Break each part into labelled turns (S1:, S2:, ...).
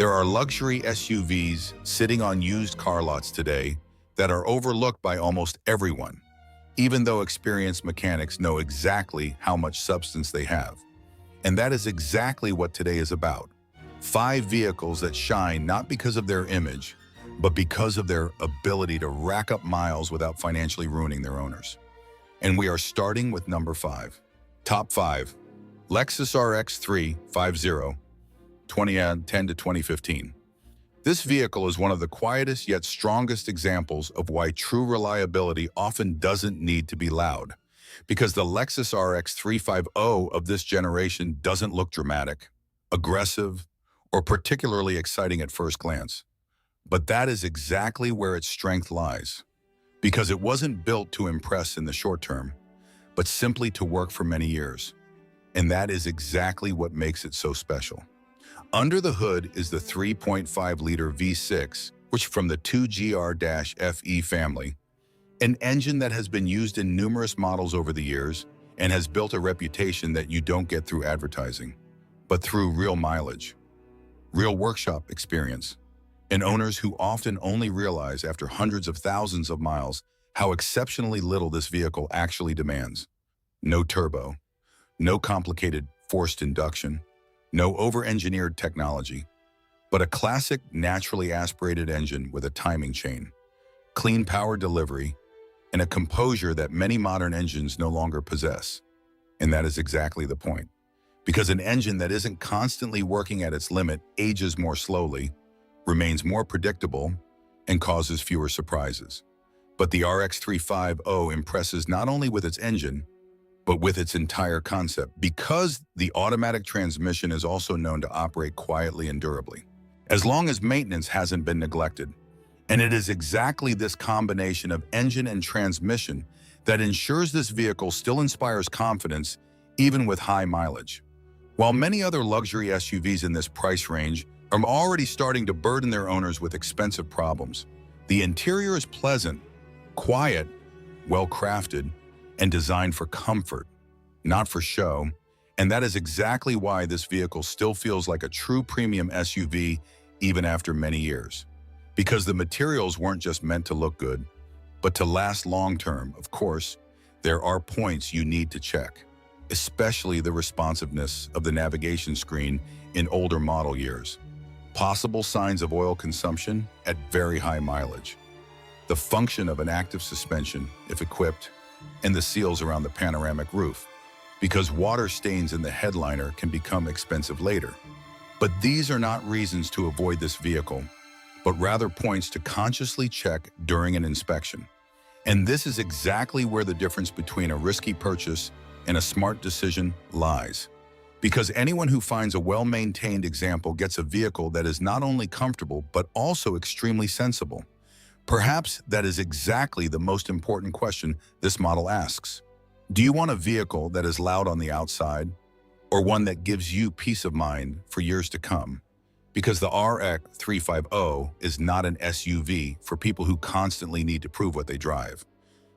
S1: There are luxury SUVs sitting on used car lots today that are overlooked by almost everyone, even though experienced mechanics know exactly how much substance they have. And that is exactly what today is about. 5 vehicles that shine not because of their image, but because of their ability to rack up miles without financially ruining their owners. And we are starting with number 5. Top 5. Lexus RX 350, 2010 to 2015. This vehicle is one of the quietest yet strongest examples of why true reliability often doesn't need to be loud. Because the Lexus RX 350 of this generation doesn't look dramatic, aggressive, or particularly exciting at first glance. But that is exactly where its strength lies. Because it wasn't built to impress in the short term, but simply to work for many years. And that is exactly what makes it so special. Under the hood is the 3.5-liter V6, which from the 2GR-FE family, an engine that has been used in numerous models over the years and has built a reputation that you don't get through advertising, but through real mileage, real workshop experience, and owners who often only realize after hundreds of thousands of miles how exceptionally little this vehicle actually demands. No turbo, no complicated forced induction, no over-engineered technology, but a classic naturally aspirated engine with a timing chain, clean power delivery, and a composure that many modern engines no longer possess. And that is exactly the point. Because an engine that isn't constantly working at its limit ages more slowly, remains more predictable, and causes fewer surprises. But the RX 350 impresses not only with its engine, but with its entire concept, because the automatic transmission is also known to operate quietly and durably, as long as maintenance hasn't been neglected. And it is exactly this combination of engine and transmission that ensures this vehicle still inspires confidence even with high mileage. While many other luxury SUVs in this price range are already starting to burden their owners with expensive problems, the interior is pleasant, quiet, well-crafted, and designed for comfort, not for show. And that is exactly why this vehicle still feels like a true premium SUV even after many years. Because the materials weren't just meant to look good, but to last long-term. Of course, there are points you need to check, especially the responsiveness of the navigation screen in older model years, possible signs of oil consumption at very high mileage, the function of an active suspension, if equipped, and the seals around the panoramic roof, because water stains in the headliner can become expensive later. But these are not reasons to avoid this vehicle, but rather points to consciously check during an inspection. And this is exactly where the difference between a risky purchase and a smart decision lies. Because anyone who finds a well-maintained example gets a vehicle that is not only comfortable, but also extremely sensible. Perhaps that is exactly the most important question this model asks. Do you want a vehicle that is loud on the outside, or one that gives you peace of mind for years to come? Because the RX 350 is not an SUV for people who constantly need to prove what they drive,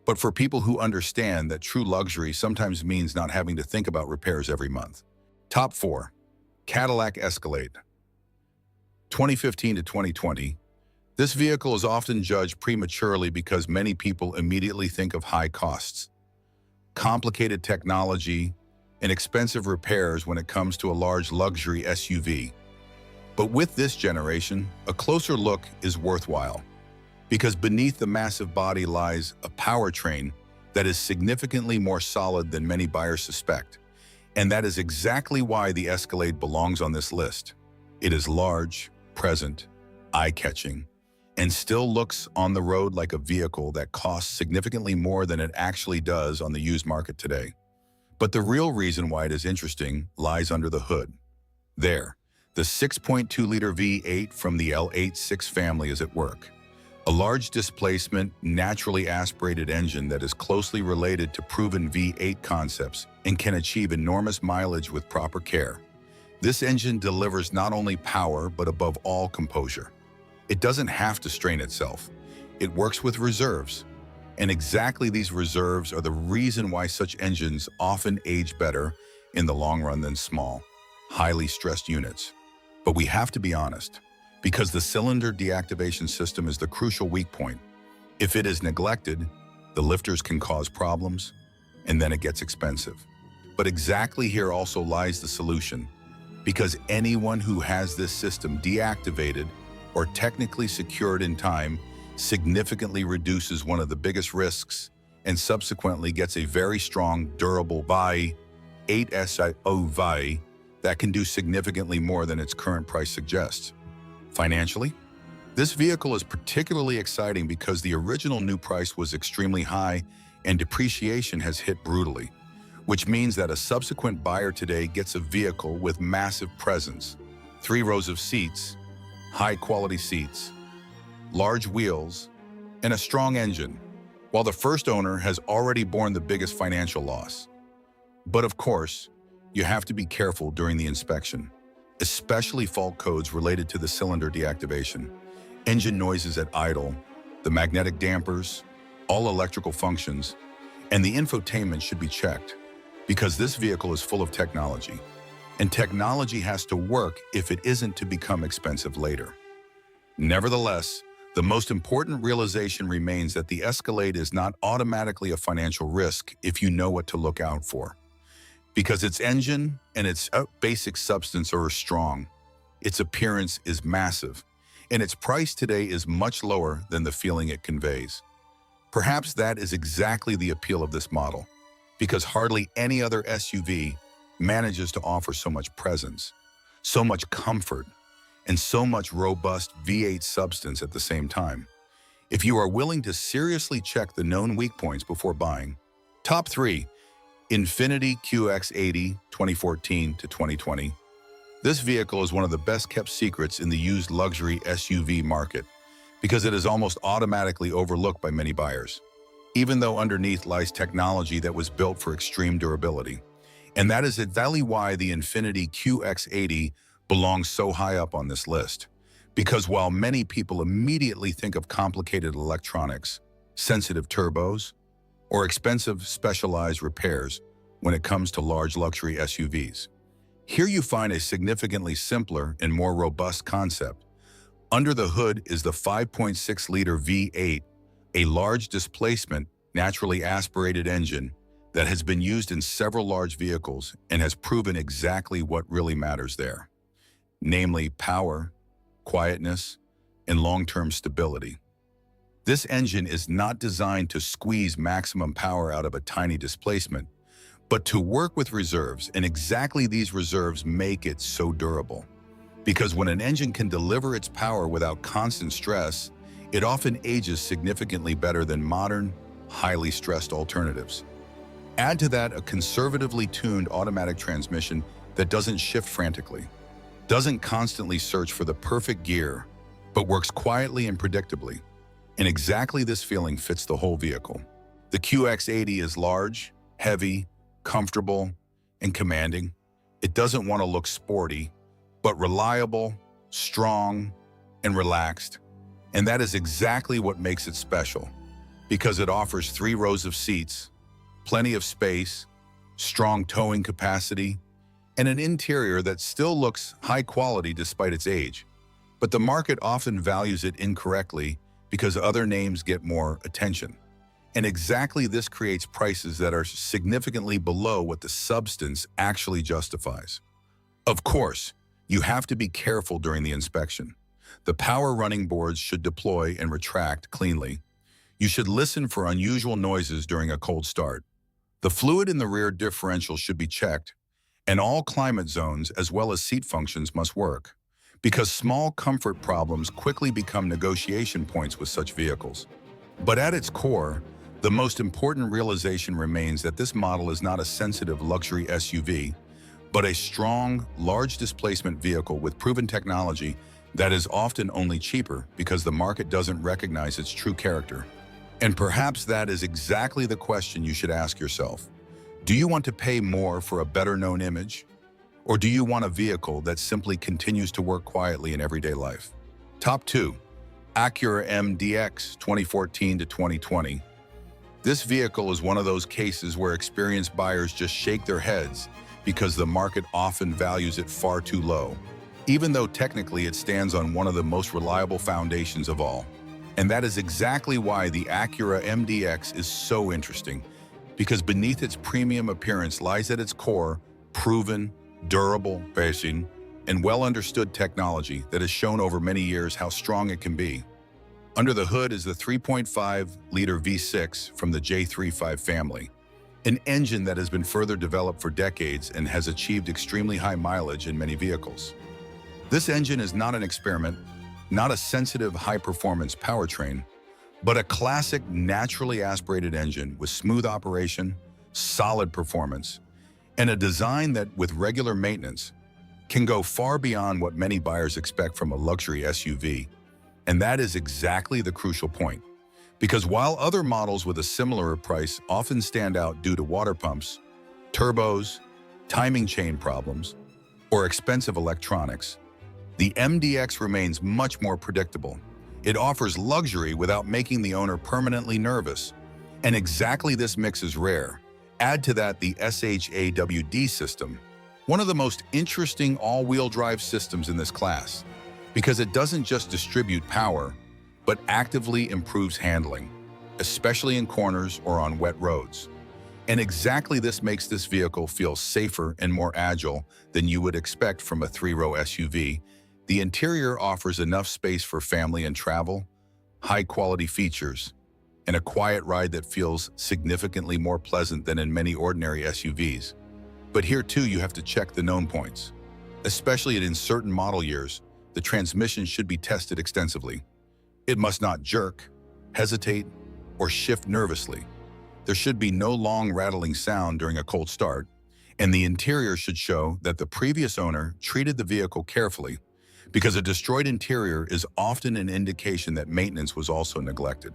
S1: but for people who understand that true luxury sometimes means not having to think about repairs every month. Top 4. Cadillac Escalade, 2015 to 2020. This vehicle is often judged prematurely because many people immediately think of high costs, complicated technology, and expensive repairs when it comes to a large luxury SUV. But with this generation, a closer look is worthwhile, because beneath the massive body lies a powertrain that is significantly more solid than many buyers suspect. And that is exactly why the Escalade belongs on this list. It is large, present, eye-catching, and still looks on the road like a vehicle that costs significantly more than it actually does on the used market today. But the real reason why it is interesting lies under the hood. There, the 6.2-liter V8 from the L86 family is at work. A large displacement, naturally aspirated engine that is closely related to proven V8 concepts and can achieve enormous mileage with proper care. This engine delivers not only power, but above all, composure. It doesn't have to strain itself. It works with reserves. And exactly these reserves are the reason why such engines often age better in the long run than small, highly stressed units. But we have to be honest. because the cylinder deactivation system is the crucial weak point. If it is neglected, the lifters can cause problems, and then it gets expensive. But exactly here also lies the solution, because anyone who has this system deactivated or technically secured in time significantly reduces one of the biggest risks and subsequently gets a very strong, durable VAI 8SIO VAI that can do significantly more than its current price suggests. Financially, this vehicle is particularly exciting because the original new price was extremely high and depreciation has hit brutally, which means that a subsequent buyer today gets a vehicle with massive presence, 3 rows of seats, high-quality seats, large wheels, and a strong engine, while the first owner has already borne the biggest financial loss. But of course, you have to be careful during the inspection, especially fault codes related to the cylinder deactivation, engine noises at idle, the magnetic dampers, all electrical functions, and the infotainment should be checked, because this vehicle is full of technology, and technology has to work if it isn't to become expensive later. Nevertheless, the most important realization remains that the Escalade is not automatically a financial risk if you know what to look out for. Because its engine and its basic substance are strong, its appearance is massive, and its price today is much lower than the feeling it conveys. Perhaps that is exactly the appeal of this model, because hardly any other SUV manages to offer so much presence, so much comfort, and so much robust V8 substance at the same time. If you are willing to seriously check the known weak points before buying, top 3, Infiniti QX80 2014 to 2020. This vehicle is one of the best-kept secrets in the used luxury SUV market because it is almost automatically overlooked by many buyers, even though underneath lies technology that was built for extreme durability. And that is exactly why the Infiniti QX80 belongs so high up on this list. Because while many people immediately think of complicated electronics, sensitive turbos, or expensive specialized repairs when it comes to large luxury SUVs, here you find a significantly simpler and more robust concept. Under the hood is the 5.6-liter V8, a large displacement, naturally aspirated engine that has been used in several large vehicles and has proven exactly what really matters there, namely power, quietness, and long-term stability. This engine is not designed to squeeze maximum power out of a tiny displacement, but to work with reserves, and exactly these reserves make it so durable. Because when an engine can deliver its power without constant stress, it often ages significantly better than modern, highly stressed alternatives. Add to that a conservatively tuned automatic transmission that doesn't shift frantically, doesn't constantly search for the perfect gear, but works quietly and predictably. And exactly this feeling fits the whole vehicle. The QX80 is large, heavy, comfortable, and commanding. It doesn't want to look sporty, but reliable, strong, and relaxed. And that is exactly what makes it special, because it offers 3 rows of seats, plenty of space, strong towing capacity, and an interior that still looks high quality despite its age. But the market often values it incorrectly because other names get more attention. And exactly this creates prices that are significantly below what the substance actually justifies. Of course, you have to be careful during the inspection. The power running boards should deploy and retract cleanly. You should listen for unusual noises during a cold start. The fluid in the rear differential should be checked, and all climate zones as well as seat functions must work, because small comfort problems quickly become negotiation points with such vehicles. But at its core, the most important realization remains that this model is not a sensitive luxury SUV, but a strong, large displacement vehicle with proven technology that is often only cheaper because the market doesn't recognize its true character. And perhaps that is exactly the question you should ask yourself. Do you want to pay more for a better-known image? Or do you want a vehicle that simply continues to work quietly in everyday life? Top 2. Acura MDX 2014 to 2020. This vehicle is one of those cases where experienced buyers just shake their heads because the market often values it far too low. even though technically it stands on one of the most reliable foundations of all. And that is exactly why the Acura MDX is so interesting, because beneath its premium appearance lies at its core proven, durable, racing, and well-understood technology that has shown over many years how strong it can be. Under the hood is the 3.5-liter V6 from the J35 family, an engine that has been further developed for decades and has achieved extremely high mileage in many vehicles. This engine is not an experiment, not a sensitive high-performance powertrain, but a classic naturally aspirated engine with smooth operation, solid performance, and a design that, with regular maintenance, can go far beyond what many buyers expect from a luxury SUV. And that is exactly the crucial point. Because while other models with a similar price often stand out due to water pumps, turbos, timing chain problems, or expensive electronics, the MDX remains much more predictable. It offers luxury without making the owner permanently nervous. And exactly this mix is rare. Add to that the SHAWD system, one of the most interesting all-wheel drive systems in this class, because it doesn't just distribute power, but actively improves handling, especially in corners or on wet roads. And exactly this makes this vehicle feel safer and more agile than you would expect from a three-row SUV. The interior offers enough space for family and travel, high-quality features, and a quiet ride that feels significantly more pleasant than in many ordinary SUVs. But here too you have to check the known points. Especially in certain model years, the transmission should be tested extensively. It must not jerk, hesitate, or shift nervously. There should be no long rattling sound during a cold start, and the interior should show that the previous owner treated the vehicle carefully, because a destroyed interior is often an indication that maintenance was also neglected.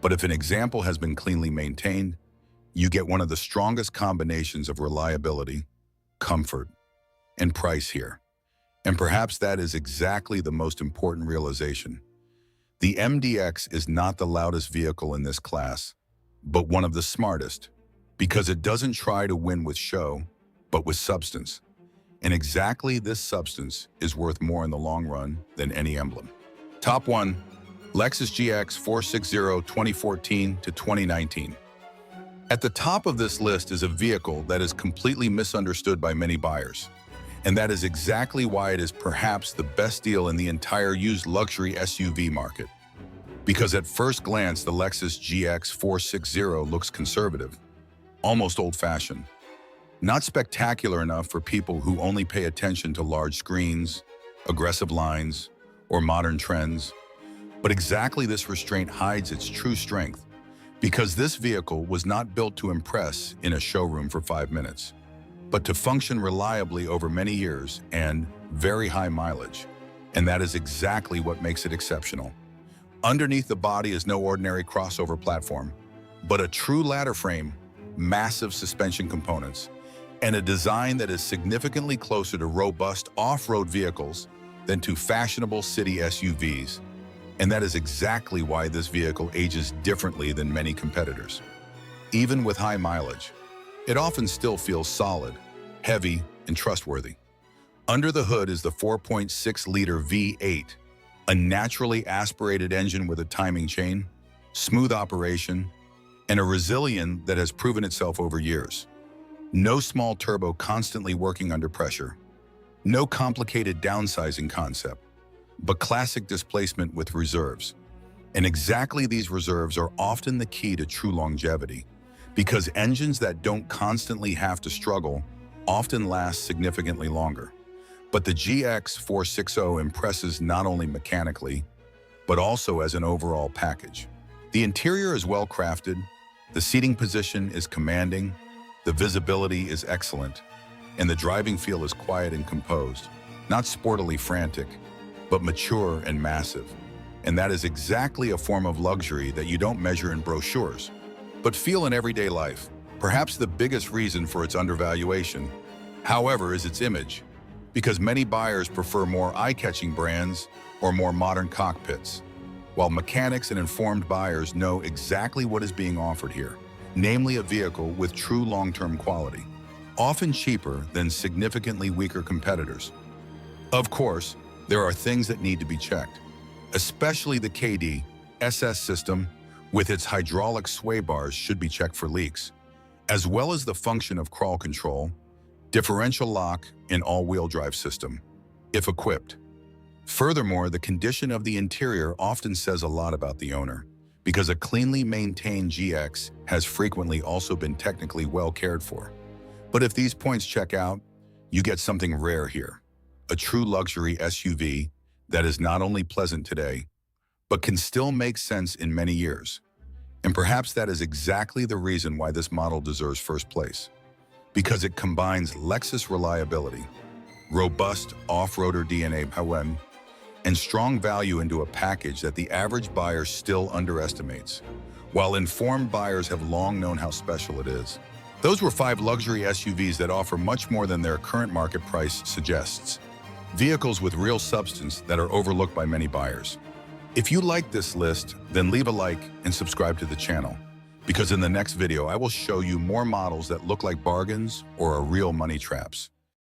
S1: But if an example has been cleanly maintained, you get one of the strongest combinations of reliability, comfort, and price here. And perhaps that is exactly the most important realization. The MDX is not the loudest vehicle in this class, but one of the smartest, because it doesn't try to win with show, but with substance. And exactly this substance is worth more in the long run than any emblem. Top 1. Lexus GX 460 2014 to 2019. At the top of this list is a vehicle that is completely misunderstood by many buyers. And that is exactly why it is perhaps the best deal in the entire used luxury SUV market. Because at first glance, the Lexus GX 460 looks conservative, almost old-fashioned. Not spectacular enough for people who only pay attention to large screens, aggressive lines, or modern trends. But exactly this restraint hides its true strength, because this vehicle was not built to impress in a showroom for 5 minutes, but to function reliably over many years and very high mileage. And that is exactly what makes it exceptional. Underneath the body is no ordinary crossover platform, but a true ladder frame, massive suspension components, and a design that is significantly closer to robust off-road vehicles than to fashionable city SUVs. And that is exactly why this vehicle ages differently than many competitors. Even with high mileage, it often still feels solid, heavy, and trustworthy. Under the hood is the 4.6-liter V8, a naturally aspirated engine with a timing chain, smooth operation, and a resilience that has proven itself over years. No small turbo constantly working under pressure. No complicated downsizing concept, but classic displacement with reserves. And exactly these reserves are often the key to true longevity, because engines that don't constantly have to struggle often last significantly longer. But the GX 460 impresses not only mechanically, but also as an overall package. The interior is well crafted, the seating position is commanding, the visibility is excellent, and the driving feel is quiet and composed, not sportily frantic, but mature and massive. And that is exactly a form of luxury that you don't measure in brochures, but feel in everyday life. Perhaps the biggest reason for its undervaluation, however, is its image, because many buyers prefer more eye-catching brands or more modern cockpits, while mechanics and informed buyers know exactly what is being offered here, namely a vehicle with true long-term quality, often cheaper than significantly weaker competitors. Of course, there are things that need to be checked, especially the KD SS system with its hydraulic sway bars should be checked for leaks, as well as the function of crawl control, differential lock, and all-wheel drive system, if equipped. Furthermore, the condition of the interior often says a lot about the owner, because a cleanly maintained GX has frequently also been technically well cared for. But if these points check out, you get something rare here, a true luxury SUV that is not only pleasant today, but can still make sense in many years. And perhaps that is exactly the reason why this model deserves first place, because it combines Lexus reliability, robust off-roader DNA power, and strong value into a package that the average buyer still underestimates, while informed buyers have long known how special it is. Those were 5 luxury SUVs that offer much more than their current market price suggests. Vehicles with real substance that are overlooked by many buyers. If you like this list, then leave a like and subscribe to the channel, because in the next video I will show you more models that look like bargains or are real money traps.